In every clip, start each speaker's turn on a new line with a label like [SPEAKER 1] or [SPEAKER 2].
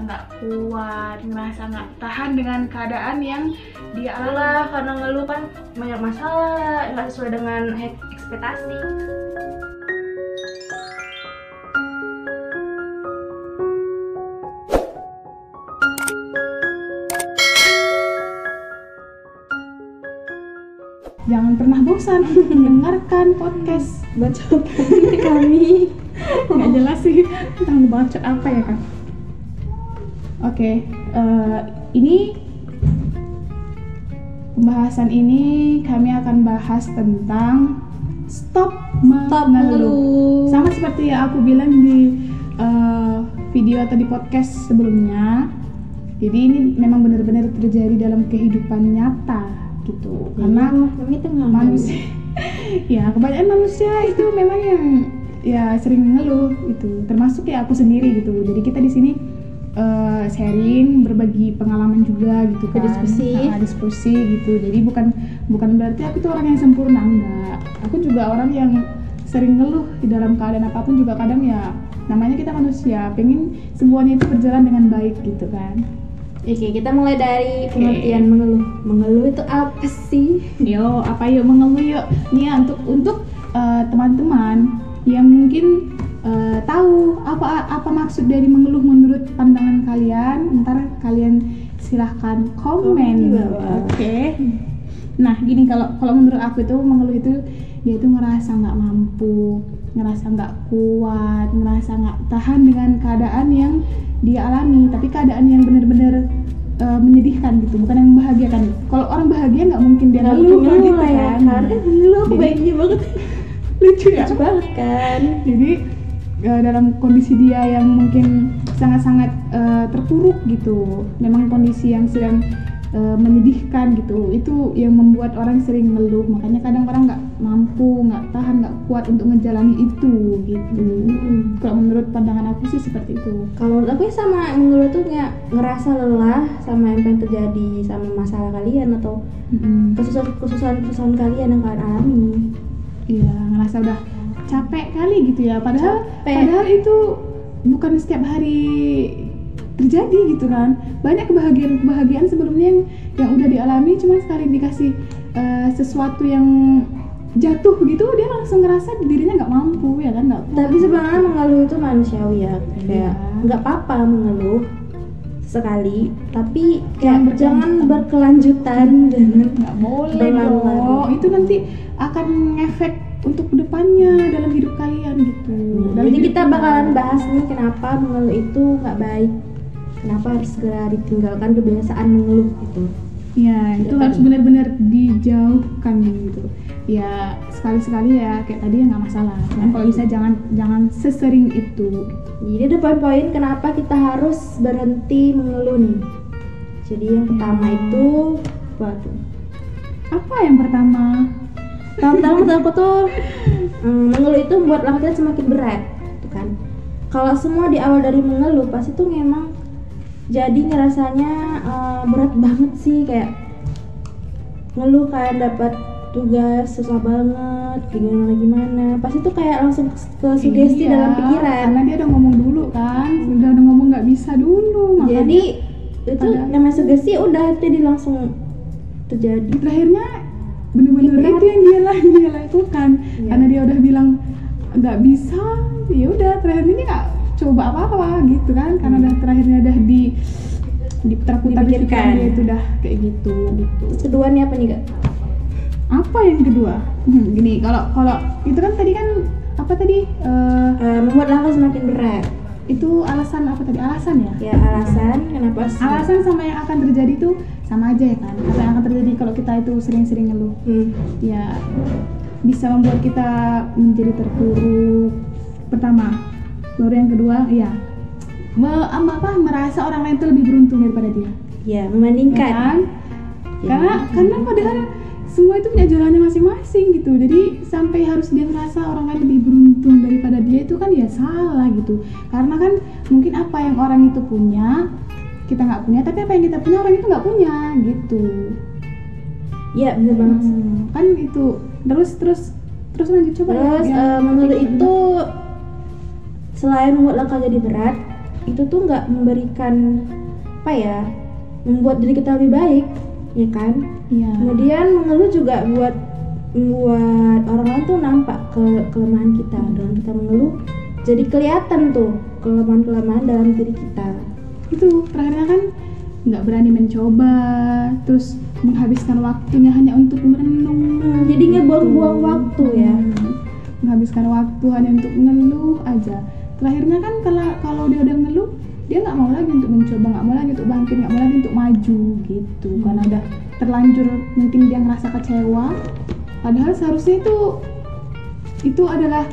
[SPEAKER 1] nggak kuat, ngerasa nggak tahan dengan keadaan yang dia alami.
[SPEAKER 2] Itulah karena ngeluh kan banyak masalah, nggak sesuai dengan ekspektasi.
[SPEAKER 1] Jangan pernah bosan untuk mendengarkan podcast
[SPEAKER 2] Bacot kami.
[SPEAKER 1] nggak jelas sih tentang bacot apa ya kan. Oke, ini pembahasan ini kami akan bahas tentang stop mengeluh. Sama seperti yang aku bilang di video atau di podcast sebelumnya. Jadi ini memang benar-benar terjadi dalam kehidupan nyata gitu. Karena manusia ya kebanyakan manusia itu memang yang ya sering mengeluh itu, termasuk ya aku sendiri gitu. Jadi kita di sini sharing, berbagi pengalaman juga gitu kan, diskusi gitu. Jadi bukan berarti aku tuh orang yang sempurna, enggak. Aku juga orang yang sering ngeluh di dalam keadaan apapun juga. Kadang ya namanya kita manusia, pengen semuanya itu berjalan dengan baik gitu kan.
[SPEAKER 2] Oke, kita mulai dari pengertian mengeluh. Mengeluh itu apa sih?
[SPEAKER 1] Yuk mengeluh yuk. Nih ya, untuk teman-teman yang mungkin tahu apa maksud dari mengeluh menurut pandangan kalian, ntar kalian silahkan komen. Oke. Nah gini, kalau menurut aku itu mengeluh itu dia itu ngerasa nggak mampu, ngerasa nggak kuat, ngerasa nggak tahan dengan keadaan yang dia alami, tapi keadaan yang benar-benar menyedihkan gitu, bukan yang membahagiakan. Kalau orang bahagia nggak mungkin dia ngeluh gitu kan.
[SPEAKER 2] Karena ngeluh baiknya banget.
[SPEAKER 1] Lucu ya?
[SPEAKER 2] Lucu banget kan.
[SPEAKER 1] Jadi dalam kondisi dia yang mungkin sangat-sangat terpuruk gitu, memang kondisi yang sedang menyedihkan gitu, itu yang membuat orang sering ngeluh. Makanya kadang orang nggak mampu, nggak tahan, nggak kuat untuk ngejalani itu gitu. Kalau menurut pandangan aku sih seperti itu.
[SPEAKER 2] Kalau menurut aku ya sama, mengeluh tuh ngerasa lelah sama apa yang terjadi sama masalah kalian atau kesusahan kalian yang kalian alami.
[SPEAKER 1] Iya, ngerasa udah capek kali gitu ya. Padahal itu bukan setiap hari terjadi gitu kan. Banyak kebahagiaan sebelumnya yang udah dialami, cuma sekali dikasih sesuatu yang jatuh gitu dia langsung ngerasa dirinya nggak mampu ya kan, nggak.
[SPEAKER 2] Tapi sebenarnya mengeluh itu manusiawi ya, kayak nggak apa-apa mengeluh sekali, tapi kayak jangan berkelanjutan dan
[SPEAKER 1] nggak boleh dong. Itu nanti akan ngefek untuk kedepannya dalam hidup kalian gitu.
[SPEAKER 2] Jadi kita bakalan bahas nih kenapa mengeluh itu nggak baik, kenapa harus segera ditinggalkan kebiasaan mengeluh gitu.
[SPEAKER 1] Ya itu harus benar-benar dijauhkan gitu. Ya sekali-sekali ya kayak tadi ya nggak masalah. Cuman kalau bisa jangan sesering itu.
[SPEAKER 2] Jadi ada poin-poin kenapa kita harus berhenti mengeluh nih. Jadi yang pertama itu
[SPEAKER 1] apa yang pertama?
[SPEAKER 2] Menurut aku tuh mengeluh itu membuat langkah kita semakin berat, tuh kan. Kalau semua di awal dari mengeluh pasti tuh memang jadi ngerasanya berat banget sih, kayak ngeluh kayak dapat tugas susah banget, gimana pasti tuh kayak langsung ke sugesti dalam pikiran.
[SPEAKER 1] Karena dia udah ngomong dulu kan, udah ngomong nggak bisa dulu, makanya
[SPEAKER 2] jadi itu namanya sugesti udah jadi langsung terjadi.
[SPEAKER 1] Terakhirnya bener-bener itu yang dia lakukan. Karena dia udah bilang nggak bisa, ya udah terakhirnya dia nggak coba apa-apa gitu kan, karena udah terakhirnya udah diputar-putar pikiran dia itu udah kayak gitu.
[SPEAKER 2] Terus kedua nih apa nih Kak?
[SPEAKER 1] Apa yang kedua? Gini, kalau itu kan tadi kan apa tadi?
[SPEAKER 2] Membuat langkah semakin berat.
[SPEAKER 1] Itu alasan apa tadi? Alasan ya?
[SPEAKER 2] Ya alasan kenapa sih?
[SPEAKER 1] Alasan sama yang akan terjadi tuh sama aja ya kan? Apa yang akan terjadi kalau kita itu sering-sering ngeluh? Ya bisa membuat kita menjadi terpuruk. Pertama, baru yang kedua ya merasa orang lain itu lebih beruntung daripada dia.
[SPEAKER 2] Ya membandingkan.
[SPEAKER 1] Ya, kan? Karena padahal semua itu punya jalannya masing-masing gitu. Jadi sampai harus dia merasa orang lain lebih beruntung daripada dia, itu kan ya salah gitu. Karena kan mungkin apa yang orang itu punya kita nggak punya, tapi apa yang kita punya orang itu nggak punya gitu.
[SPEAKER 2] Iya benar banget.
[SPEAKER 1] Kan itu terus lanjut coba.
[SPEAKER 2] Terus mengeluh itu selain membuat langkah jadi berat, itu tuh nggak memberikan apa ya, membuat diri kita lebih baik, ya kan?
[SPEAKER 1] Iya.
[SPEAKER 2] Kemudian mengeluh juga membuat orang lain tuh nampak kelemahan kita. Dengan kita mengeluh, jadi kelihatan tuh kelemahan-kelemahan dalam diri kita.
[SPEAKER 1] Itu terakhirnya kan nggak berani mencoba, terus menghabiskan waktunya hanya untuk merenung.
[SPEAKER 2] Jadi ngebuang-buang waktu ya.
[SPEAKER 1] Menghabiskan waktu hanya untuk ngeluh aja. Terakhirnya kan kalau dia udah ngeluh, dia nggak mau lagi untuk mencoba, nggak mau lagi untuk bangkit, nggak mau lagi untuk maju gitu. Karena udah terlanjur, mungkin dia ngerasa kecewa. Padahal seharusnya itu adalah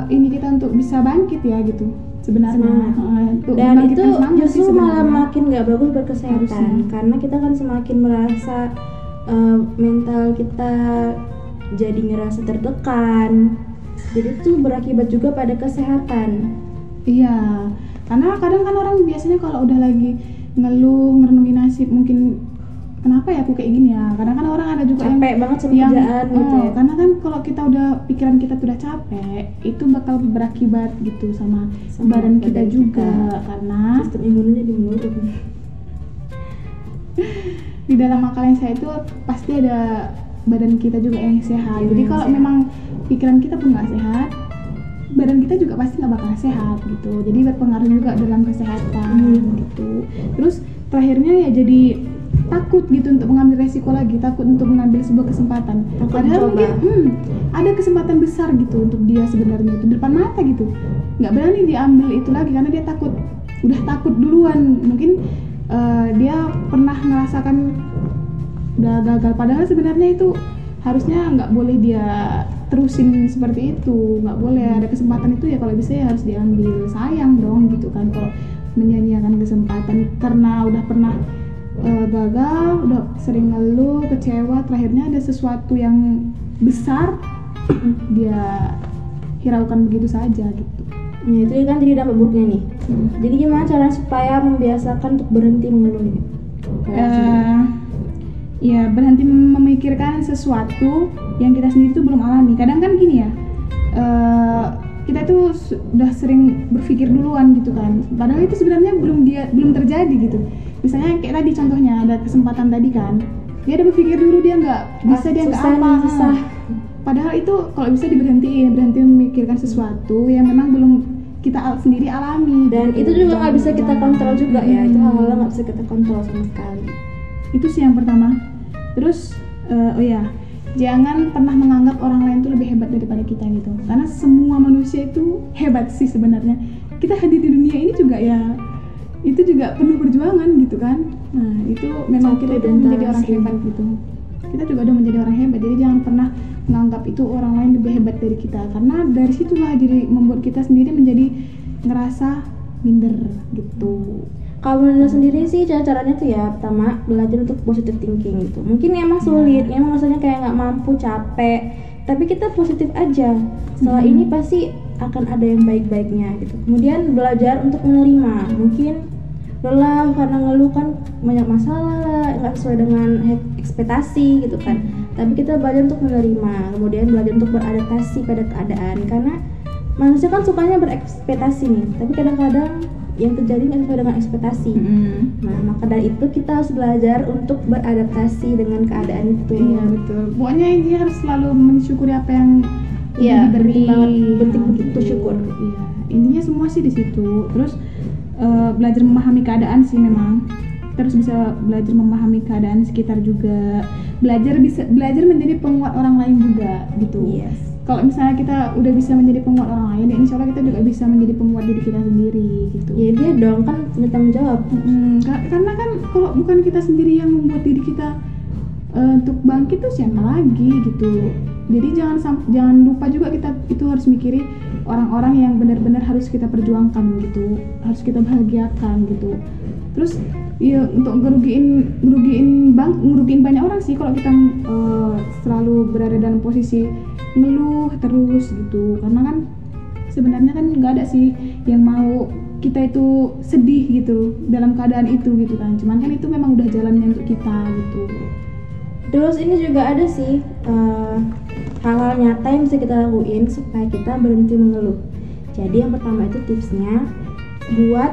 [SPEAKER 1] ini kita untuk bisa bangkit ya gitu sebenarnya.
[SPEAKER 2] Dan itu justru malah makin nggak bagus buat kesehatan, karena kita kan semakin merasa mental kita jadi ngerasa tertekan, jadi itu berakibat juga pada kesehatan.
[SPEAKER 1] Iya, karena kadang kan orang biasanya kalau udah lagi ngeluh, ngerenungin nasib, mungkin kenapa ya aku kayak gini ya, kadang kan orang ada juga
[SPEAKER 2] capek banget sama kerjaan gitu ya.
[SPEAKER 1] Karena kan kalau kita udah, pikiran kita udah capek, itu bakal berakibat gitu sama badan kita juga, karena
[SPEAKER 2] sistem imunnya jadi menurun.
[SPEAKER 1] Di dalam makanan saya itu pasti ada badan kita juga yang sehat. Jadi kalau memang pikiran kita pun nggak sehat, badan kita juga pasti nggak bakal sehat gitu. Jadi berpengaruh juga dalam kesehatan gitu. Terus terakhirnya ya jadi takut gitu untuk mengambil resiko lagi, takut untuk mengambil sebuah kesempatan. Padahal mungkin ada kesempatan besar gitu untuk dia sebenarnya, itu di depan mata gitu, nggak berani diambil itu lagi karena dia takut, udah takut duluan. Mungkin dia pernah merasakan udah gagal, padahal sebenarnya itu harusnya nggak boleh dia terusin seperti itu, nggak boleh. Ada kesempatan itu ya kalau bisa ya harus diambil, sayang dong gitu kan kalau menyanyiakan kesempatan karena udah pernah gagal, udah sering ngeluh, kecewa, terakhirnya ada sesuatu yang besar dia hiraukan begitu saja gitu.
[SPEAKER 2] Nah itu kan jadi dampak buruknya nih. Jadi gimana cara supaya membiasakan untuk berhenti mengeluh ini?
[SPEAKER 1] Ya berhenti memikirkan sesuatu yang kita sendiri tuh belum alami. Kadang kan gini ya, kita tuh udah sering berpikir duluan gitu kan, padahal itu sebenarnya belum terjadi gitu. Misalnya kayak tadi contohnya ada kesempatan tadi kan, dia udah berpikir dulu, dia nggak bisa, dia nggak apa. Padahal itu kalau bisa berhenti memikirkan sesuatu yang memang belum kita sendiri alami.
[SPEAKER 2] Dan
[SPEAKER 1] gitu.
[SPEAKER 2] itu juga nggak bisa kita kontrol juga ya, itu hal-hal nggak bisa kita kontrol sama sekali.
[SPEAKER 1] Itu sih yang pertama. Terus jangan pernah menganggap orang lain tuh lebih hebat daripada kita gitu, karena semua manusia itu hebat sih sebenarnya. Kita hadir di dunia ini juga ya, itu juga penuh perjuangan gitu kan. Nah itu memang kita itu menjadi orang hebat gitu. Kita juga udah menjadi orang hebat, jadi jangan pernah menganggap itu orang lain lebih hebat dari kita, karena dari situlah jadi membuat kita sendiri menjadi ngerasa minder gitu.
[SPEAKER 2] Kalau menurut sendiri sih caranya tuh ya, pertama belajar untuk positive thinking gitu. Mungkin emang sulit, emang rasanya kayak nggak mampu, capek, tapi kita positif aja. Setelah ini pasti akan ada yang baik-baiknya gitu. Kemudian belajar untuk menerima. Mungkin lelah karena ngeluh kan banyak masalah, nggak sesuai dengan ekspektasi gitu kan. Tapi kita belajar untuk menerima. Kemudian belajar untuk beradaptasi pada keadaan, karena manusia kan sukanya berekspektasi nih, tapi kadang-kadang yang terjadi nggak sesuai dengan ekspektasi. Nah maka dari itu kita harus belajar untuk beradaptasi dengan keadaan itu.
[SPEAKER 1] Iya betul. Pokoknya ini harus selalu mensyukuri apa yang diberi.
[SPEAKER 2] Penting begitu syukur.
[SPEAKER 1] Iya. Intinya semua sih di situ. Terus belajar memahami keadaan sih memang. Terus bisa belajar memahami keadaan sekitar juga. Belajar menjadi penguat orang lain juga gitu.
[SPEAKER 2] Yes.
[SPEAKER 1] Kalau misalnya kita udah bisa menjadi penguat orang lain, ya insya Allah kita juga bisa menjadi penguat diri kita sendiri gitu.
[SPEAKER 2] Ya dia dong, kan punya tanggung jawab.
[SPEAKER 1] Karena kan kalau bukan kita sendiri yang membuat diri kita untuk bangkit tuh siapa lagi gitu. Jadi jangan lupa juga kita itu harus mikiri orang-orang yang benar-benar harus kita perjuangkan gitu, harus kita bahagiakan gitu. Terus ya untuk ngerugiin banyak orang sih kalau kita selalu berada dalam posisi ngeluh terus gitu, karena kan sebenarnya kan nggak ada sih yang mau kita itu sedih gitu dalam keadaan itu gitu kan, cuman kan itu memang udah jalannya untuk kita gitu.
[SPEAKER 2] Terus ini juga ada sih hal-hal nyata yang bisa kita lakuin supaya kita berhenti mengeluh. Jadi yang pertama itu tipsnya, buat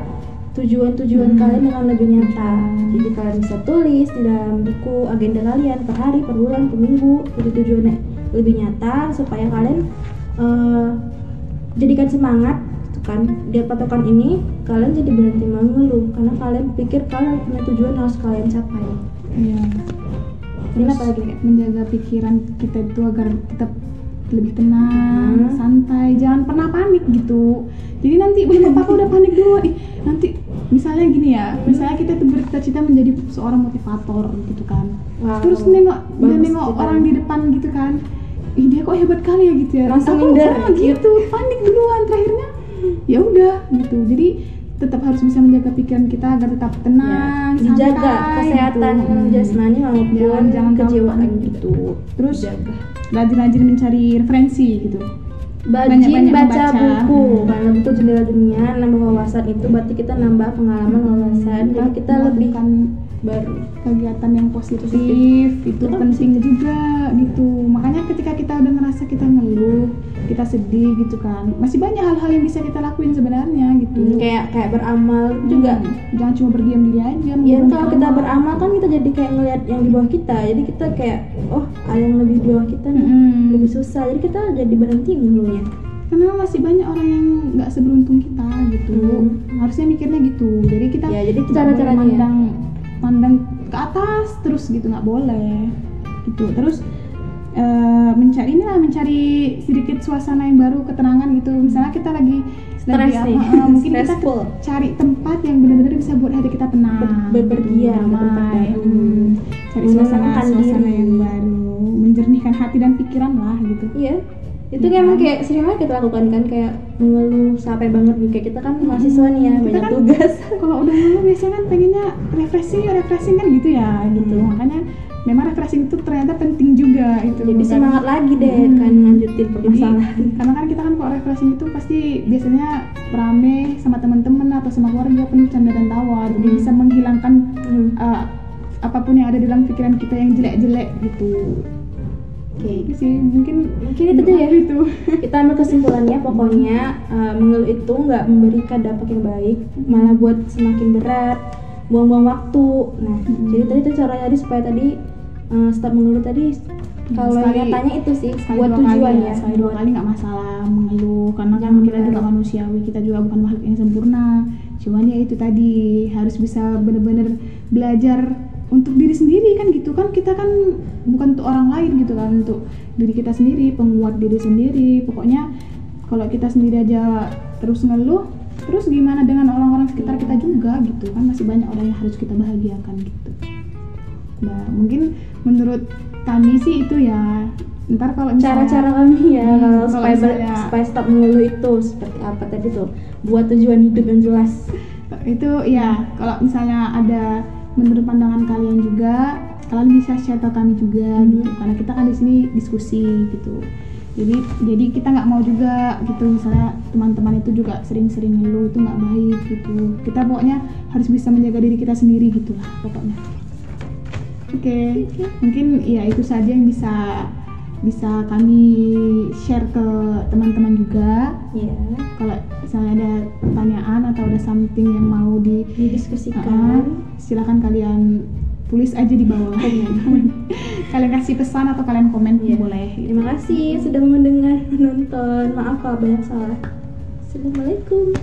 [SPEAKER 2] tujuan-tujuan kalian dengan lebih nyata. Jadi kalian bisa tulis di dalam buku agenda kalian per hari, per bulan, per minggu, tujuannya lebih nyata supaya kalian jadikan semangat gitu kan. Di patokan ini kalian jadi berhenti mengeluh karena kalian pikir kalian punya tujuan harus kalian capai.
[SPEAKER 1] Iya.
[SPEAKER 2] Ini
[SPEAKER 1] Terus
[SPEAKER 2] apa lagi Kak?
[SPEAKER 1] menjaga pikiran kita itu agar tetap lebih tenang, santai, jangan pernah panik gitu. Jadi nanti belum apa-apa udah panik dulu. Nanti misalnya gini ya, misalnya kita tuh bercita-cita menjadi seorang motivator gitu kan.
[SPEAKER 2] Wow.
[SPEAKER 1] Terus nengok
[SPEAKER 2] Bagus
[SPEAKER 1] orang di depan gitu kan. Dia kok hebat kali ya gitu ya.
[SPEAKER 2] Langsung
[SPEAKER 1] Aku,
[SPEAKER 2] minder
[SPEAKER 1] gitu, panik duluan. Terakhirnya ya udah gitu. Jadi tetap harus bisa menjaga pikiran kita agar tetap tenang,
[SPEAKER 2] Ya, dijaga
[SPEAKER 1] santai,
[SPEAKER 2] kesehatan
[SPEAKER 1] gitu.
[SPEAKER 2] jasmani maupun
[SPEAKER 1] Jangan
[SPEAKER 2] kejiwaan
[SPEAKER 1] gampang gitu. Terus
[SPEAKER 2] Dijaga.
[SPEAKER 1] rajin-rajin mencari referensi gitu.
[SPEAKER 2] Rajin
[SPEAKER 1] Banyak-banyak
[SPEAKER 2] baca
[SPEAKER 1] membaca.
[SPEAKER 2] buku karena buku jendela dunia, nambah wawasan itu berarti kita nambah pengalaman wawasan, jadi kita lebih
[SPEAKER 1] melakukan
[SPEAKER 2] baru.
[SPEAKER 1] kegiatan yang positif itu penting juga gitu. Makanya ketika kita udah ngerasa kita ngeluh, kita sedih gitu kan, masih banyak hal-hal yang bisa kita lakuin sebenarnya gitu.
[SPEAKER 2] Kayak beramal juga.
[SPEAKER 1] Jangan cuma berdiam diri aja.
[SPEAKER 2] Ya kalau kita beramal kan kita jadi kayak ngelihat yang di bawah kita, jadi kita kayak oh ada yang lebih di bawah kita nih, lebih susah, jadi kita jadi berhenti ngeluhnya.
[SPEAKER 1] Karena masih banyak orang yang nggak seberuntung kita gitu. Harusnya mikirnya gitu. Jadi kita
[SPEAKER 2] Ya, jadi
[SPEAKER 1] nggak
[SPEAKER 2] cara-caranya
[SPEAKER 1] boleh mandang ke atas terus gitu, nggak boleh gitu. Terus mencari sedikit suasana yang baru, ketenangan gitu. Misalnya kita lagi
[SPEAKER 2] Stres nih,
[SPEAKER 1] mungkin kita
[SPEAKER 2] stressful.
[SPEAKER 1] cari tempat yang benar-benar bisa buat hati kita tenang,
[SPEAKER 2] Berpergian ke tempat
[SPEAKER 1] damai.
[SPEAKER 2] baru.
[SPEAKER 1] Cari
[SPEAKER 2] Menenangkan
[SPEAKER 1] suasana
[SPEAKER 2] diri.
[SPEAKER 1] yang baru, menjernihkan hati dan pikiran lah gitu.
[SPEAKER 2] Iya, itu emang kayak sering banget kita lakukan kan, kayak mengeluh capek banget nih, kayak kita kan mahasiswa nih ya,
[SPEAKER 1] Kita
[SPEAKER 2] banyak
[SPEAKER 1] kan
[SPEAKER 2] tugas.
[SPEAKER 1] Kalau udah ngeluh biasanya kan pengennya refreshing kan gitu ya gitu. Makanya memang refreshing itu ternyata penting juga itu.
[SPEAKER 2] Jadi
[SPEAKER 1] kan.
[SPEAKER 2] semangat lagi deh kan lanjutin permasalahan.
[SPEAKER 1] Karena kan kita kan kalau refreshing itu pasti biasanya rame sama teman-teman atau sama keluarga, penuh canda dan tawa. Jadi bisa menghilangkan apapun yang ada dalam pikiran kita yang jelek-jelek gitu. Oke, itu sih mungkin
[SPEAKER 2] itu aja ya.
[SPEAKER 1] Itu.
[SPEAKER 2] Kita ambil kesimpulannya, pokoknya mengeluh itu nggak memberikan dampak yang baik, malah buat semakin berat, buang-buang waktu. Nah, jadi tadi tuh caranya tadi supaya tadi stop mengeluh tadi. Kalau yang tanya itu sih buat tujuan ya.
[SPEAKER 1] Sekali dua kali nggak masalah mengeluh, karena kan kita juga manusiawi, kita juga bukan makhluk yang sempurna. Cuman ya itu tadi harus bisa benar-benar belajar untuk diri sendiri kan gitu kan, kita kan bukan untuk orang lain gitu kan, untuk diri kita sendiri, penguat diri sendiri. Pokoknya kalau kita sendiri aja terus ngeluh, terus gimana dengan orang-orang sekitar kita juga gitu kan, masih banyak orang yang harus kita bahagiakan gitu. Nah mungkin menurut kami sih itu ya. Ntar kalau misalnya
[SPEAKER 2] Cara-cara kami ya kalau supaya
[SPEAKER 1] misalnya-
[SPEAKER 2] supaya stop mengeluh itu seperti apa tadi tuh, buat tujuan hidup yang jelas.
[SPEAKER 1] itu ya, kalau misalnya ada menurut pandangan kalian juga, kalian bisa share ke kami juga gitu, karena kita kan di sini diskusi gitu. Jadi kita nggak mau juga gitu, misalnya teman-teman itu juga sering-sering ngeluh, itu nggak baik gitu. Kita pokoknya harus bisa menjaga diri kita sendiri gitulah pokoknya. Oke. Mungkin ya itu saja yang bisa kami share ke teman-teman juga.
[SPEAKER 2] Iya.
[SPEAKER 1] Kalau misalnya ada pertanyaan atau ada something yang mau
[SPEAKER 2] Didiskusikan.
[SPEAKER 1] silakan kalian tulis aja di bawah. Kalian kasih pesan atau kalian komen boleh.
[SPEAKER 2] Terima kasih sudah mendengar, menonton. Maaf kalau banyak salah. Assalamualaikum.